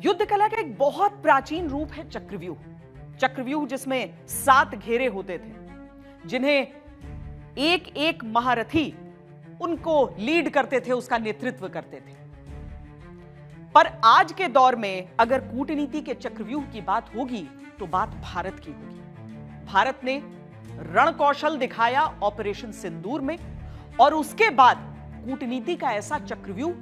युद्ध कला का एक बहुत प्राचीन रूप है चक्रव्यूह। चक्रव्यूह जिसमें 7 घेरे होते थे, जिन्हें एक एक महारथी उनको लीड करते थे, उसका नेतृत्व करते थे। पर आज के दौर में अगर कूटनीति के चक्रव्यूह की बात होगी तो बात भारत की होगी। भारत ने रणकौशल दिखाया ऑपरेशन सिंदूर में, और उसके बाद कूटनीति का ऐसा चक्रव्यूह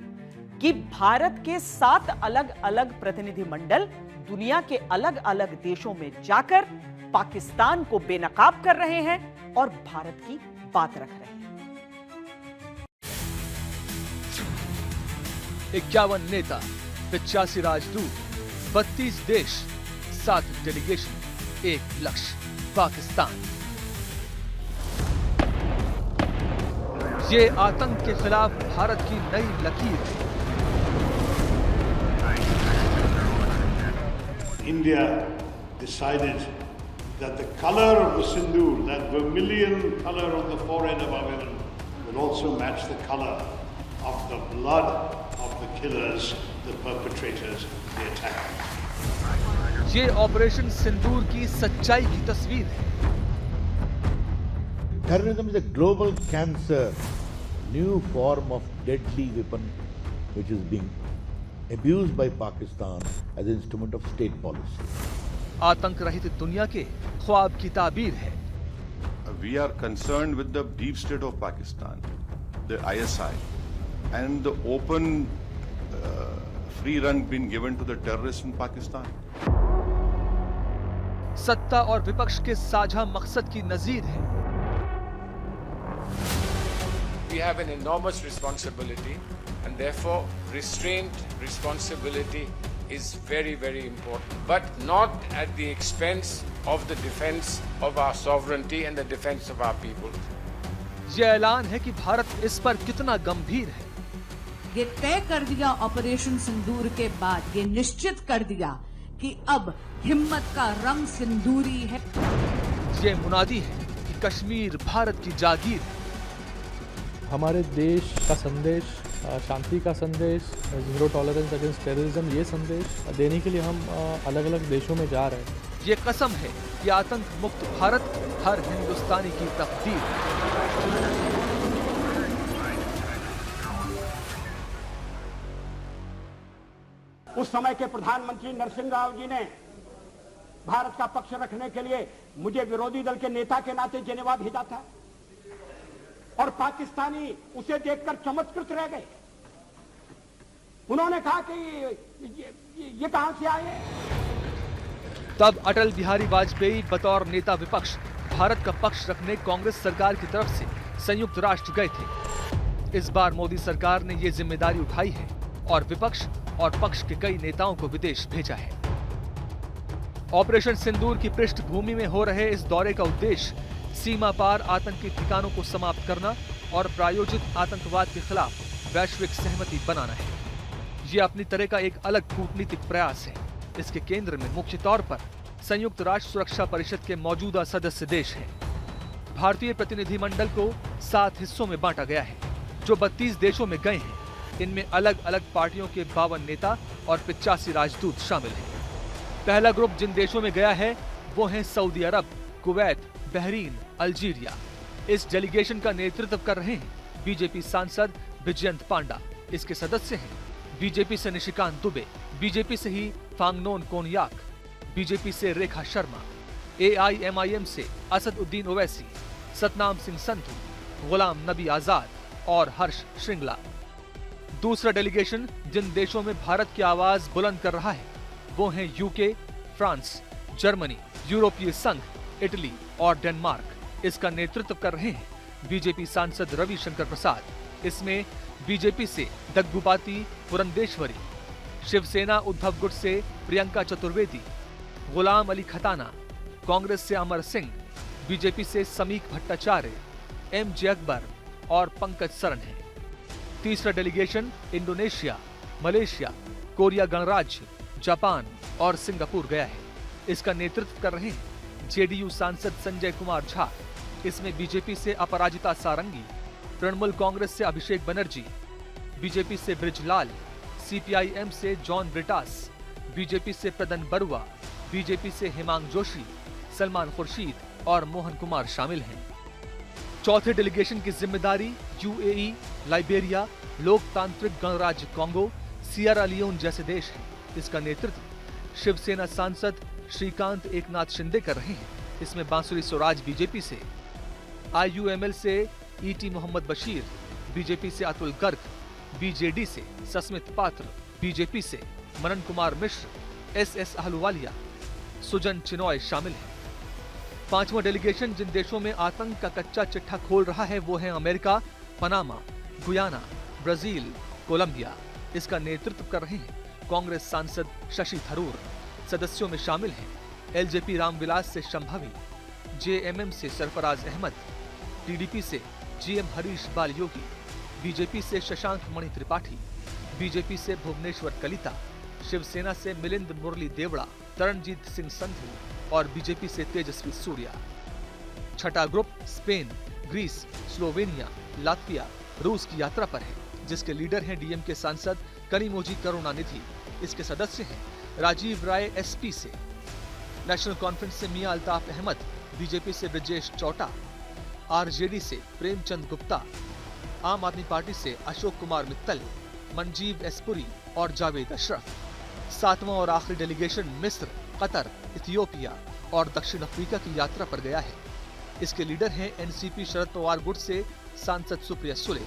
कि भारत के 7 अलग अलग प्रतिनिधिमंडल दुनिया के अलग अलग देशों में जाकर पाकिस्तान को बेनकाब कर रहे हैं और भारत की बात रख रहे हैं। 51 नेता, 85 राजदूत, 32 देश, 7 डेलीगेशन, एक लक्ष्य पाकिस्तान। ये आतंक के खिलाफ भारत की नई लकीर है। India decided that the color of the sindoor, that vermilion color on the forehead of our women, will also match the color of the blood of the killers, the perpetrators of the attack. ये operation सिंदूर की सच्चाई की तस्वीर है। Terrorism is a global cancer, new form of deadly weapon which is being abused by Pakistan as an instrument of state policy. आतंक रहित दुनिया के ख्वाब की ताबीर है। We are concerned with the deep state of Pakistan, the ISI, and the open free run being given to the terrorists in Pakistan. सत्ता और विपक्ष के साझा मकसद की नजीर है। We have an enormous responsibility, and therefore restraint, responsibility is very, very important, but not at the expense of the defense of our sovereignty and the defense of our people. ये ऐलान है कि भारत इस पर कितना गंभीर है। ये तय कर दिया ऑपरेशन सिंदूर के बाद, ये निश्चित कर दिया कि अब हिम्मत का रंग सिंदूरी है। ये मुनादी है कि कश्मीर भारत की जागीर है। हमारे देश का संदेश, शांति का संदेश, जीरो टॉलरेंस अगेंस्ट टेररिज्म, ये संदेश देने के लिए हम अलग अलग देशों में जा रहे हैं। ये कसम है कि आतंक मुक्त भारत हर हिंदुस्तानी की तकदीर है। उस समय के प्रधानमंत्री नरसिंह राव जी ने भारत का पक्ष रखने के लिए मुझे विरोधी दल के नेता के नाते जेनेवा भेजा था, और पाकिस्तानी उसे देखकर चमत्कृत रह गए। उन्होंने कहा कि ये कहां से आए। तब अटल बिहारी वाजपेयी बतौर नेता विपक्ष भारत का पक्ष रखने कांग्रेस सरकार की तरफ से संयुक्त राष्ट्र गए थे। इस बार मोदी सरकार ने ये जिम्मेदारी उठाई है और विपक्ष और पक्ष के कई नेताओं को विदेश भेजा है। ऑपरेशन सिंदूर की पृष्ठभूमि में हो रहे इस दौरे का उद्देश्य सीमा पार आतंकी ठिकानों को समाप्त करना और प्रायोजित आतंकवाद के खिलाफ वैश्विक सहमति बनाना है। ये अपनी तरह का एक अलग कूटनीतिक प्रयास है। इसके केंद्र में मुख्य तौर पर संयुक्त राष्ट्र सुरक्षा परिषद के मौजूदा सदस्य देश हैं। भारतीय प्रतिनिधिमंडल को 7 हिस्सों में बांटा गया है, जो 32 देशों में गए हैं। इनमें अलग अलग पार्टियों के 52 नेता और 85 राजदूत शामिल हैं। पहला ग्रुप जिन देशों में गया है वो हैं सऊदी अरब, कुवैत, बहरीन, अल्जीरिया। इस डेलीगेशन का नेतृत्व कर रहे हैं बीजेपी सांसद विजयंत पांडा। इसके सदस्य हैं बीजेपी से निशिकांत दुबे, बीजेपी से ही फांगनोन कोनयाक, बीजेपी से रेखा शर्मा, AIMIM से असद उद्दीन ओवैसी, सतनाम सिंह संधू, गुलाम नबी आजाद और हर्ष श्रृंगला। दूसरा डेलीगेशन जिन देशों में भारत की आवाज बुलंद कर रहा है वो हैं यूके, फ्रांस, जर्मनी, यूरोपीय संघ, इटली और डेनमार्क। इसका नेतृत्व कर रहे हैं बीजेपी सांसद रविशंकर प्रसाद। इसमें बीजेपी से दग्गुबाती पुरंदेश्वरी, शिवसेना उद्धव गुट से प्रियंका चतुर्वेदी, गुलाम अली खताना, कांग्रेस से अमर सिंह, बीजेपी से समीक भट्टाचार्य, MJ अकबर और पंकज सरन है। तीसरा डेलीगेशन इंडोनेशिया, मलेशिया, कोरिया गणराज्य, जापान और सिंगापुर गया है। इसका नेतृत्व कर रहे हैं JDU सांसद संजय कुमार झा। इसमें बीजेपी से अपराजिता सारंगी, तृणमूल कांग्रेस से अभिषेक बनर्जी, बीजेपी से ब्रिजलाल, CPIM से जॉन ब्रिटास, बीजेपी से प्रदन बरुआ, बीजेपी से हिमांग जोशी, सलमान खुर्शीद और मोहन कुमार शामिल हैं। चौथे डेलीगेशन की जिम्मेदारी यूएई, लाइबेरिया, लोकतांत्रिक गणराज्य कांगो, सियरा लियोन जैसे देश हैं। इसका नेतृत्व शिवसेना सांसद श्रीकांत एकनाथ शिंदे कर रहे हैं। इसमें बांसुरी स्वराज बीजेपी से, आईयूएमएल से ईटी मोहम्मद बशीर, बीजेपी से अतुल गर्ग, बीजेडी से सस्मित पात्र, बीजेपी से मनन कुमार मिश्र, एसएस अहलुवालिया, सुजन चिनॉय शामिल हैं। पांचवा डेलीगेशन जिन देशों में आतंक का कच्चा चिट्ठा खोल रहा है वो है America, Panama, Guyana, Brazil, Colombia. इसका नेतृत्व कर रहे हैं कांग्रेस सांसद शशि थरूर। सदस्यों में शामिल हैं एलजेपी रामविलास से शंभवी, जेएमएम से सरफराज अहमद, टीडीपी से जीएम हरीश बालयोगी, बीजेपी से शशांक मणि त्रिपाठी, बीजेपी से भुवनेश्वर कलिता, शिवसेना से मिलिंद मुरली देवड़ा, तरणजीत सिंह संधू और बीजेपी से तेजस्वी सूर्या। छठा group Spain, Greece, Slovenia, Latvia, रूस की यात्रा पर है, जिसके लीडर हैं डीएमके सांसद कनिमोजी करुणानिधि। इसके सदस्य हैं राजीव राय एसपी से, नेशनल कॉन्फ्रेंस से मियां अल्ताफ अहमद, बीजेपी से ब्रजेश चौटा, आरजेडी से प्रेमचंद गुप्ता, आम आदमी पार्टी से अशोक कुमार मित्तल, मंजीव एसपुरी और जावेद अशरफ। सातवां और आखिरी डेलीगेशन मिस्र, कतर, इथियोपिया और दक्षिण अफ्रीका की यात्रा पर गया है। इसके लीडर हैं एनसीपी शरद पवार गुट से सांसद सुप्रिया सुले।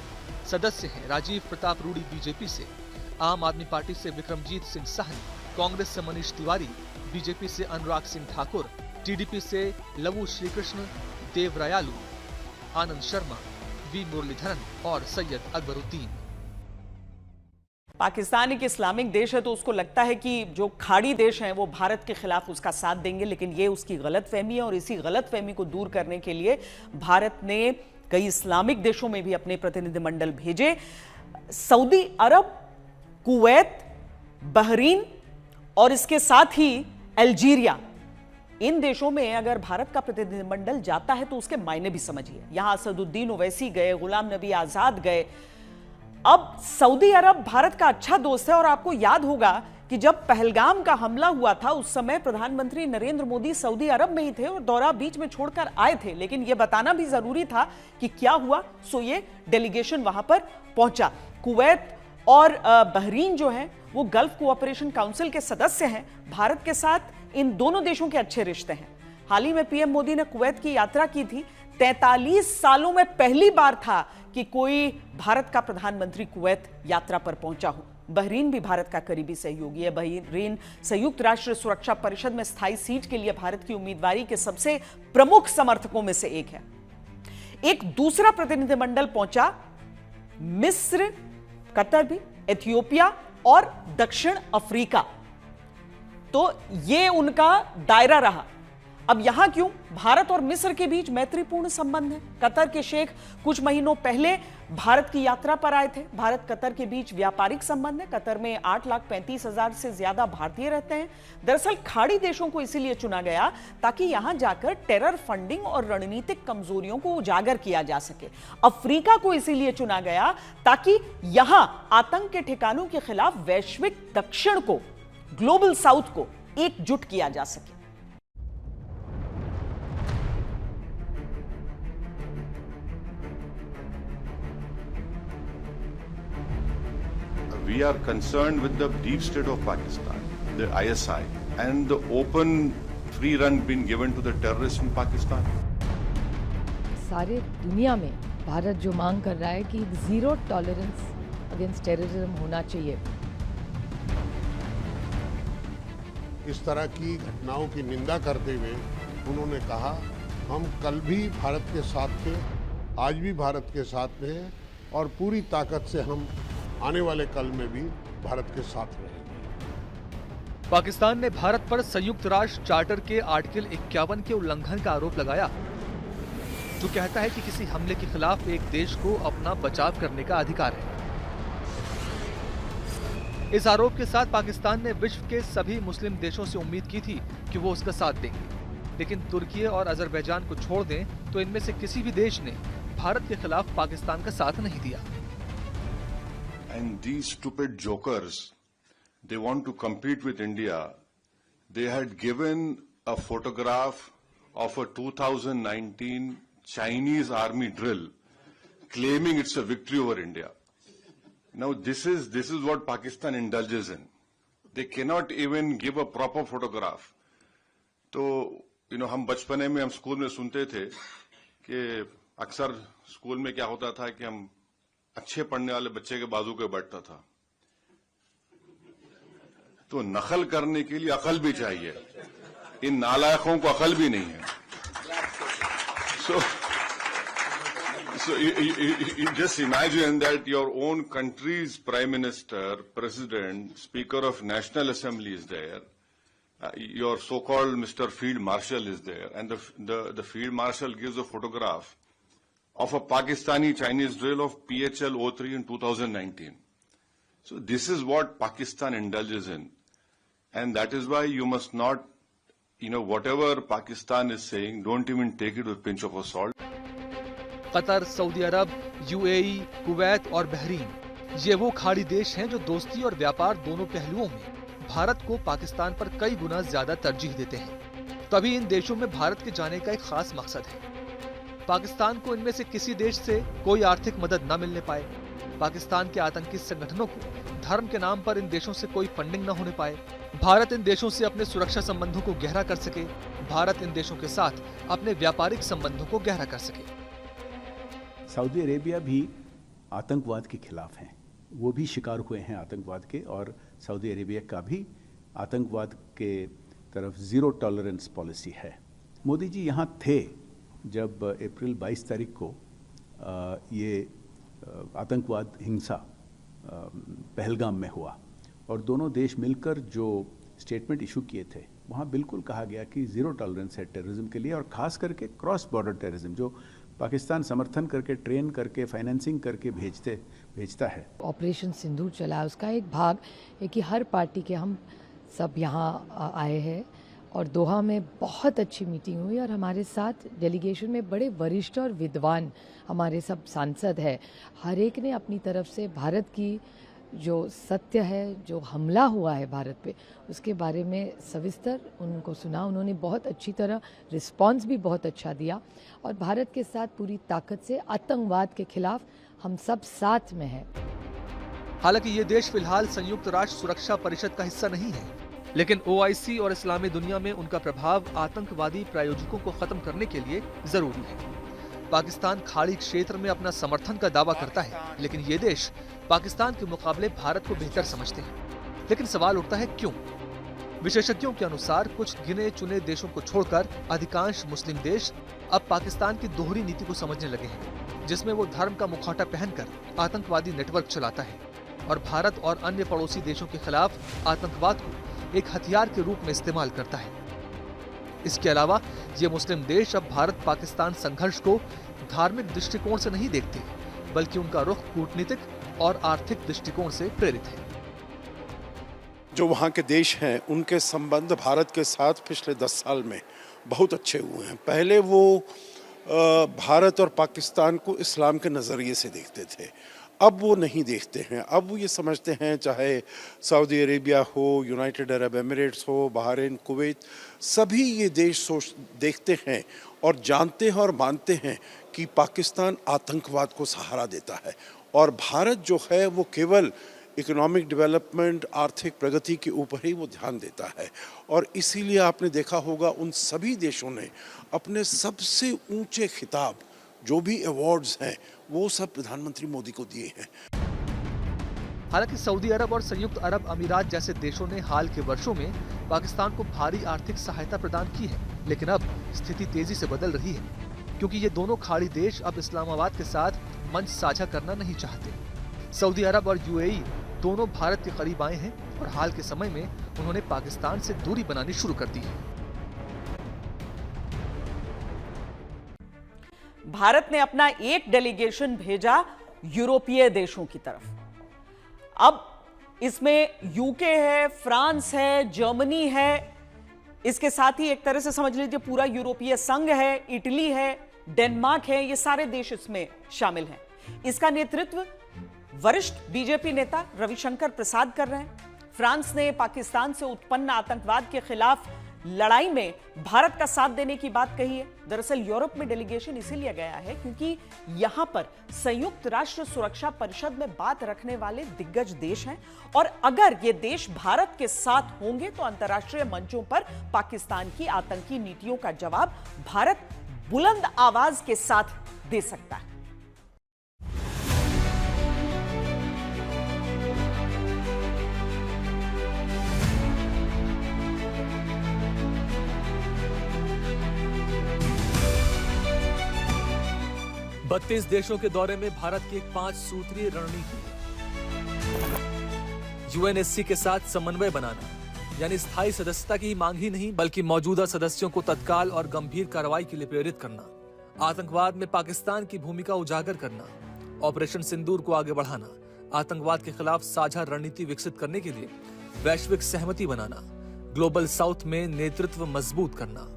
सदस्य हैं राजीव प्रताप रूडी बीजेपी से, आम आदमी पार्टी से विक्रमजीत सिंह साहनी, कांग्रेस से मनीष तिवारी, बीजेपी से अनुराग सिंह ठाकुर, टीडीपी से लवु श्रीकृष्ण देवरायालू, आनंद शर्मा, वी मुरलीधरन और सैयद अकबरुद्दीन। पाकिस्तान एक इस्लामिक देश है तो उसको लगता है कि जो खाड़ी देश हैं वो भारत के खिलाफ उसका साथ देंगे, लेकिन ये उसकी गलतफहमी है और इसी गलतफहमी को दूर करने के लिए भारत ने कई इस्लामिक देशों में भी अपने प्रतिनिधिमंडल भेजे। सऊदी अरब, कुवैत, बहरीन और इसके साथ ही अल्जीरिया, इन देशों में अगर भारत का प्रतिनिधिमंडल जाता है तो उसके मायने भी समझिए। यहां असदुद्दीन ओवैसी गए, गुलाम नबी आजाद गए। अब सऊदी अरब भारत का अच्छा दोस्त है और आपको याद होगा कि जब पहलगाम का हमला हुआ था उस समय प्रधानमंत्री नरेंद्र मोदी सऊदी अरब में ही थे और दौरा बीच में छोड़कर आए थे, लेकिन यह बताना भी जरूरी था कि क्या हुआ। सो ये डेलीगेशन वहां पर पहुंचा। कुवैत और बहरीन जो है वो गल्फ कोऑपरेशन काउंसिल के सदस्य हैं। भारत के साथ इन दोनों देशों के अच्छे रिश्ते हैं। हाल ही में पीएम मोदी ने कुवैत की यात्रा की थी। 43 सालों में पहली बार था कि कोई भारत का प्रधानमंत्री कुवैत यात्रा पर पहुंचा हो। बहरीन भी भारत का करीबी सहयोगी है। बहरीन संयुक्त राष्ट्र सुरक्षा परिषद में स्थायी सीट के लिए भारत की उम्मीदवारी के सबसे प्रमुख समर्थकों में से एक है। एक दूसरा प्रतिनिधिमंडल पहुंचा मिस्र, कतर भी, इथियोपिया और दक्षिण अफ्रीका। तो ये उनका दायरा रहा। अब यहां क्यों? भारत और मिस्र के बीच मैत्रीपूर्ण संबंध है। कतर के शेख कुछ महीनों पहले भारत की यात्रा पर आए थे। भारत कतर के बीच व्यापारिक संबंध है। कतर में 8,35,000 से ज्यादा भारतीय रहते हैं। दरअसल खाड़ी देशों को इसीलिए चुना गया ताकि यहां जाकर टेरर फंडिंग और रणनीतिक कमजोरियों को उजागर किया जा सके। अफ्रीका को इसीलिए चुना गया ताकि यहां आतंक के ठिकानों के खिलाफ वैश्विक दक्षिण को, ग्लोबल साउथ को एकजुट किया जा सके। We are concerned with the deep state of Pakistan, the ISI, and the open free run being given to the terrorists in Pakistan. सारे दुनिया में भारत जो मांग कर रहा है कि जीरो टॉलरेंस अगेंस्ट टेररिज्म होना चाहिए। इस तरह की घटनाओं की निंदा करते हुए उन्होंने कहा, हम कल भी भारत के साथ थे, आज भी भारत के साथ हैं और पूरी ताकत से हम आने वाले कल में भी भारत के साथ रहेंगे। पाकिस्तान ने भारत पर संयुक्त राष्ट्र चार्टर के आर्टिकल 51 के उल्लंघन का आरोप लगाया, जो कहता है कि किसी हमले के खिलाफ एक देश को अपना बचाव करने का अधिकार है। इस आरोप के साथ पाकिस्तान ने विश्व के सभी मुस्लिम देशों से उम्मीद की थी कि वो उसका साथ देंगे, लेकिन तुर्की और अजरबैजान को छोड़ दें तो इनमें से किसी भी देश ने भारत के खिलाफ पाकिस्तान का साथ नहीं दिया। And these stupid jokers they want to compete with India, they had given a photograph of a 2019 Chinese army drill, claiming it's a victory over India. Now this is what Pakistan indulges in. They cannot even give a proper photograph. तो हम बचपने में हम school में सुनते थे कि अक्सर स्कूल में क्या होता था कि हम अच्छे पढ़ने वाले बच्चे के बाजू पे बैठता था। तो नकल करने के लिए अकल भी चाहिए, इन नालायकों को अकल भी नहीं है। So you just imagine that your own country's Prime Minister, President, Speaker of National Assembly is there, your so-called Mr. Field Marshal is there, and the Field Marshal gives a photograph of a Pakistani Chinese drill of PHL-03 in 2019. So this is what Pakistan indulges in. And that is why you must not, whatever Pakistan is saying, don't even take it with a pinch of salt. Qatar, Saudi Arab, UAE, Kuwait और Bahrain, ये वो खाड़ी देश हैं जो दोस्ती और व्यापार दोनों पहलुओं में भारत को पाकिस्तान पर कई गुना ज्यादा तरजीह देते हैं। तभी इन देशों में भारत के जाने का एक खास मकसद है। पाकिस्तान को इनमें से किसी देश से कोई आर्थिक मदद न मिलने पाए, पाकिस्तान के आतंकी संगठनों को धर्म के नाम पर इन देशों से कोई फंडिंग न होने पाए, भारत इन देशों से अपने सुरक्षा संबंधों को गहरा कर सके, भारत इन देशों के साथ अपने व्यापारिक संबंधों को गहरा कर सके। सऊदी अरेबिया भी आतंकवाद के खिलाफ हैं, वो भी शिकार हुए हैं आतंकवाद के, और सऊदी अरेबिया का भी आतंकवाद के तरफ ज़ीरो टॉलरेंस पॉलिसी है। मोदी जी यहाँ थे जब अप्रैल 22 तारीख को ये आतंकवाद हिंसा पहलगाम में हुआ, और दोनों देश मिलकर जो स्टेटमेंट इशू किए थे वहाँ बिल्कुल कहा गया कि ज़ीरो टॉलरेंस है टेररिज्म के लिए, और ख़ास करके क्रॉस बॉर्डर टेररिज्म जो पाकिस्तान समर्थन करके, ट्रेन करके, फाइनेंसिंग करके भेजता है। ऑपरेशन सिंदूर चला, उसका एक भाग है कि हर पार्टी के हम सब यहाँ आए हैं और दोहा में बहुत अच्छी मीटिंग हुई, और हमारे साथ डेलीगेशन में बड़े वरिष्ठ और विद्वान हमारे सब सांसद हैं। हर एक ने अपनी तरफ से भारत की जो सत्य है, जो हमला हुआ है भारत पे, उसके बारे में सविस्तर उनको सुना। उन्होंने बहुत अच्छी तरह रिस्पांस भी बहुत अच्छा दिया, और भारत के साथ पूरी ताकत से आतंकवाद के खिलाफ हम सब साथ में हैं। हालांकि ये देश फिलहाल संयुक्त राष्ट्र सुरक्षा परिषद का हिस्सा नहीं है, लेकिन OIC और इस्लामी दुनिया में उनका प्रभाव आतंकवादी प्रायोजकों को खत्म करने के लिए जरूरी है। पाकिस्तान खाड़ी क्षेत्र में अपना समर्थन का दावा करता है, लेकिन ये देश पाकिस्तान के मुकाबले भारत को बेहतर समझते हैं। लेकिन सवाल उठता है क्यों? विशेषज्ञों के अनुसार कुछ गिने चुने देशों को छोड़कर अधिकांश मुस्लिम देश अब पाकिस्तान की दोहरी नीति को समझने लगे हैं, जिसमें वो धर्म का मुखौटा पहनकर आतंकवादी नेटवर्क चलाता है और भारत और अन्य पड़ोसी देशों के खिलाफ आतंकवाद को एक हथियार के रूप में इस्तेमाल करता है। इसके अलावा ये मुस्लिम देश अब भारत पाकिस्तान संघर्ष को धार्मिक दृष्टिकोण से नहीं देखते, बल्कि उनका रुख कूटनीतिक और आर्थिक दृष्टिकोण से प्रेरित है। जो वहाँ के देश हैं उनके संबंध भारत के साथ पिछले 10 साल में बहुत अच्छे हुए हैं। पहले वो भारत और पाकिस्तान को इस्लाम के नज़रिए से देखते थे, अब वो नहीं देखते हैं। अब वो ये समझते हैं, चाहे सऊदी अरेबिया हो, यूनाइटेड अरब एमिरेट्स हो, बहरीन, कुवैत, सभी ये देश देखते हैं और जानते हैं और मानते हैं कि पाकिस्तान आतंकवाद को सहारा देता है, और भारत जो है वो केवल इकोनॉमिक डेवलपमेंट, आर्थिक प्रगति के ऊपर ही वो ध्यान देता है। और इसीलिए आपने देखा होगा उन सभी देशों ने अपने सबसे ऊंचे खिताब, जो भी अवार्ड्स हैं, वो सब प्रधानमंत्री मोदी को दिए हैं। हालांकि सऊदी अरब और संयुक्त अरब अमीरात जैसे देशों ने हाल के वर्षों में पाकिस्तान को भारी आर्थिक सहायता प्रदान की है, लेकिन अब स्थिति तेजी से बदल रही है, क्योंकि ये दोनों खाड़ी देश अब इस्लामाबाद के साथ मंच साझा करना नहीं चाहते। सऊदी अरब और UAE दोनों भारत के करीब आए हैं और हाल के समय में उन्होंने पाकिस्तान से दूरी बनानी शुरू कर दी है। भारत ने अपना एक डेलीगेशन भेजा यूरोपीय देशों की तरफ। अब इसमें यूके है, फ्रांस है, जर्मनी है, इसके साथ ही एक तरह से समझ लीजिए पूरा यूरोपीय संघ है, इटली है, डेनमार्क है, ये सारे देश इसमें शामिल हैं। इसका नेतृत्व वरिष्ठ बीजेपी नेता रविशंकर प्रसाद कर रहे हैं। फ्रांस ने पाकिस्तान से उत्पन्न आतंकवाद के खिलाफ लड़ाई में भारत का साथ देने की बात कही है। दरअसल यूरोप में डेलीगेशन इसीलिए गया है क्योंकि यहां पर संयुक्त राष्ट्र सुरक्षा परिषद में बात रखने वाले दिग्गज देश हैं और अगर ये देश भारत के साथ होंगे तो अंतर्राष्ट्रीय मंचों पर पाकिस्तान की आतंकी नीतियों का जवाब भारत बुलंद आवाज के साथ दे सकता है। बत्तीस देशों के दौरे में भारत की एक 5 सूत्रीय रणनीति है। यूएनएससी के साथ समन्वय बनाना, यानी स्थायी सदस्यता की मांग ही नहीं बल्कि मौजूदा सदस्यों को तत्काल और गंभीर कार्रवाई के लिए प्रेरित करना, आतंकवाद में पाकिस्तान की भूमिका उजागर करना, ऑपरेशन सिंदूर को आगे बढ़ाना, आतंकवाद के खिलाफ साझा रणनीति विकसित करने के लिए वैश्विक सहमति बनाना, ग्लोबल साउथ में नेतृत्व मजबूत करना।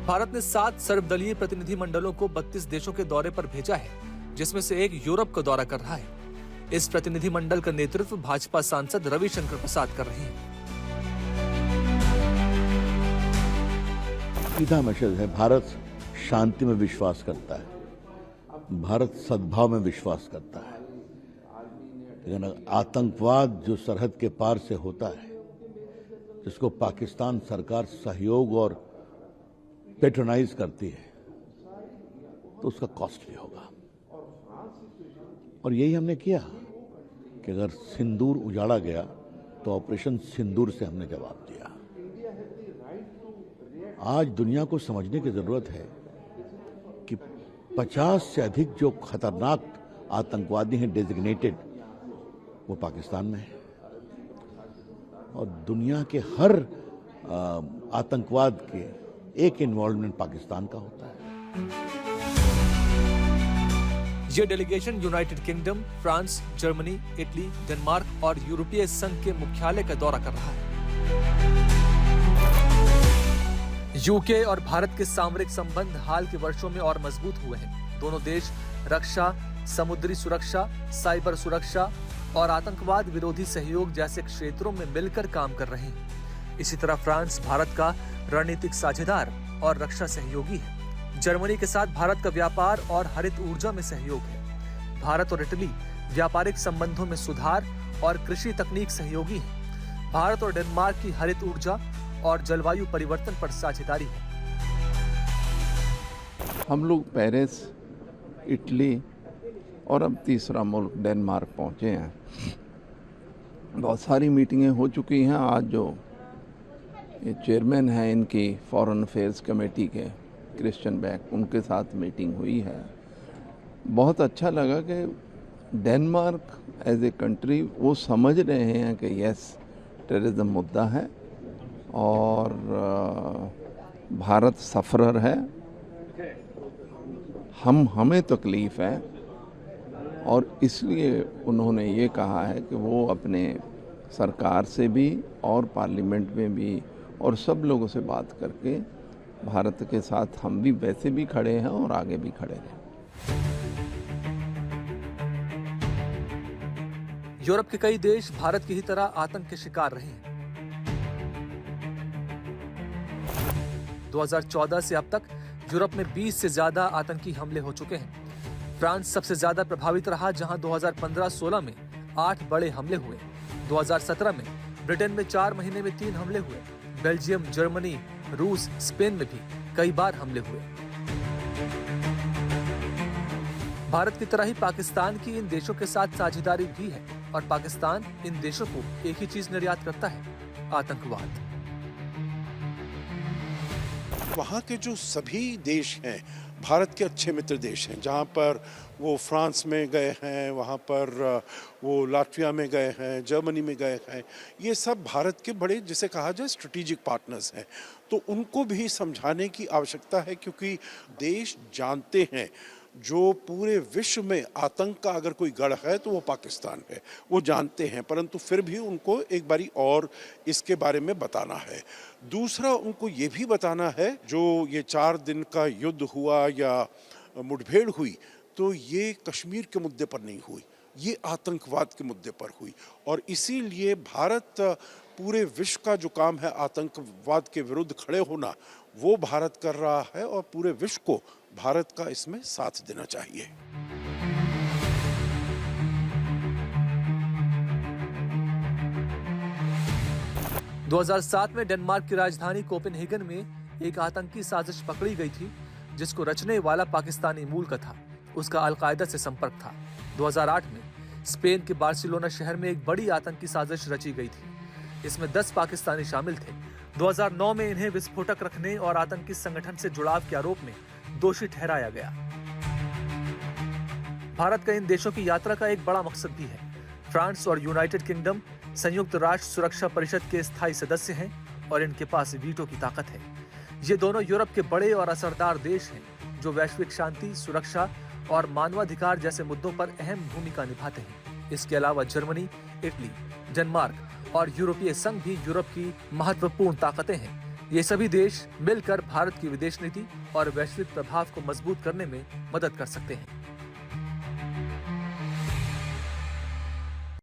भारत ने 7 सर्वदलीय प्रतिनिधि मंडलों को 32 देशों के दौरे पर भेजा है, जिसमें से एक यूरोप का दौरा कर रहा है। इस प्रतिनिधि मंडल का नेतृत्व भाजपा सांसद रविशंकर प्रसाद कर रहे हैं। सीधा मैसेज है, भारत शांति में विश्वास करता है, भारत सद्भाव में विश्वास करता है, लेकिन आतंकवाद जो सरहद के पार से होता है, जिसको पाकिस्तान सरकार सहयोग और पेट्रोनाइज करती है, तो उसका कॉस्टली होगा। और यही हमने किया कि अगर सिंदूर उजाड़ा गया तो ऑपरेशन सिंदूर से हमने जवाब दिया। आज दुनिया को समझने की जरूरत है कि 50 से अधिक जो खतरनाक आतंकवादी हैं डेजिग्नेटेड, वो पाकिस्तान में है और दुनिया के हर आतंकवाद के एक इन्वॉल्वमेंट पाकिस्तान का होता है। यह delegation United kingdom, France, Germany, Italy, Denmark और यूरोपीय संघ के मुख्यालय का दौरा कर रहा है। यूके और भारत के सामरिक संबंध हाल के वर्षों में और मजबूत हुए हैं। दोनों देश रक्षा, समुद्री सुरक्षा, साइबर सुरक्षा और आतंकवाद विरोधी सहयोग जैसे क्षेत्रों में मिलकर काम कर रहे हैं। इसी तरह फ्रांस भारत का रणनीतिक साझेदार और रक्षा सहयोगी है। जर्मनी के साथ भारत का व्यापार और हरित ऊर्जा में सहयोग है। भारत और इटली व्यापारिक संबंधों में सुधार और कृषि तकनीक सहयोगी है। भारत और डेनमार्क की हरित ऊर्जा और जलवायु परिवर्तन पर साझेदारी है। हम लोग पेरिस, इटली और अब तीसरा मुल्क डेनमार्क पहुंचे हैं। बहुत सारी मीटिंगें हो चुकी हैं। आज जो ये चेयरमैन हैं इनकी फॉरेन अफेयर्स कमेटी के, क्रिश्चियन बैक, उनके साथ मीटिंग हुई है। बहुत अच्छा लगा कि डेनमार्क एज ए कंट्री वो समझ रहे हैं कि यस, टेररिज्म मुद्दा है और भारत सफरर है, हमें तकलीफ़ है और इसलिए उन्होंने ये कहा है कि वो अपने सरकार से भी और पार्लियामेंट में भी और सब लोगों से बात करके भारत के साथ हम भी वैसे भी खड़े हैं और आगे भी खड़े रहें। यूरोप के कई देश भारत की ही तरह आतंक के शिकार रहे हैं। 2014 से अब तक यूरोप में 20 से ज्यादा आतंकी हमले हो चुके हैं। फ्रांस सबसे ज्यादा प्रभावित रहा, जहां 2015-16 में 8 बड़े हमले हुए। 2017 में ब्रिटेन में 4 महीने में 3 हमले हुए। बेल्जियम, जर्मनी, रूस, स्पेन में भी कई बार हमले हुए। भारत की तरह ही पाकिस्तान की इन देशों के साथ साझेदारी भी है और पाकिस्तान इन देशों को एक ही चीज निर्यात करता है, आतंकवाद। वहाँ के जो सभी देश हैं भारत के अच्छे मित्र देश हैं, जहाँ पर वो फ्रांस में गए हैं, वहाँ पर वो लाटविया में गए हैं, जर्मनी में गए हैं, ये सब भारत के बड़े जिसे कहा जाए स्ट्रेटेजिक पार्टनर्स हैं। तो उनको भी समझाने की आवश्यकता है क्योंकि देश जानते हैं जो पूरे विश्व में आतंक का अगर कोई गढ़ है तो वो पाकिस्तान है, वो जानते हैं, परंतु फिर भी उनको एक बारी और इसके बारे में बताना है। दूसरा, उनको ये भी बताना है जो ये 4 दिन का युद्ध हुआ या मुठभेड़ हुई, तो ये कश्मीर के मुद्दे पर नहीं हुई, ये आतंकवाद के मुद्दे पर हुई। और इसीलिए भारत पूरे विश्व का जो काम है आतंकवाद के विरुद्ध खड़े होना, वो भारत कर रहा है और पूरे विश्व को भारत का इसमें साथ देना चाहिए। – 2007 में डेनमार्क की राजधानी कोपेनहेगन में एक आतंकी साजिश पकड़ी गई थी, जिसको रचने वाला पाकिस्तानी मूल का था। उसका अलकायदा से संपर्क था। 2008 में स्पेन के बार्सिलोना शहर में एक बड़ी आतंकी साजिश रची गई थी। इसमें 10 पाकिस्तानी शामिल थे। 2009 में इन्हें विस्फोटक रखने और आतंकी संगठन से जुड़ाव के आरोप में दोषी ठहराया गया। भारत का इन देशों की यात्रा का एक बड़ा मकसद भी है। फ्रांस और यूनाइटेड किंगडम संयुक्त राष्ट्र सुरक्षा परिषद के स्थायी सदस्य हैं और इनके पास वीटो की ताकत है। ये दोनों यूरोप के बड़े और असरदार देश हैं जो वैश्विक शांति, सुरक्षा और मानवाधिकार जैसे मुद्दों पर अहम भूमिका निभाते हैं। इसके अलावा जर्मनी, इटली, डेनमार्क और यूरोपीय संघ भी यूरोप की महत्वपूर्ण ताकतें हैं। ये सभी देश मिलकर भारत की विदेश नीति और वैश्विक प्रभाव को मजबूत करने में मदद कर सकते हैं।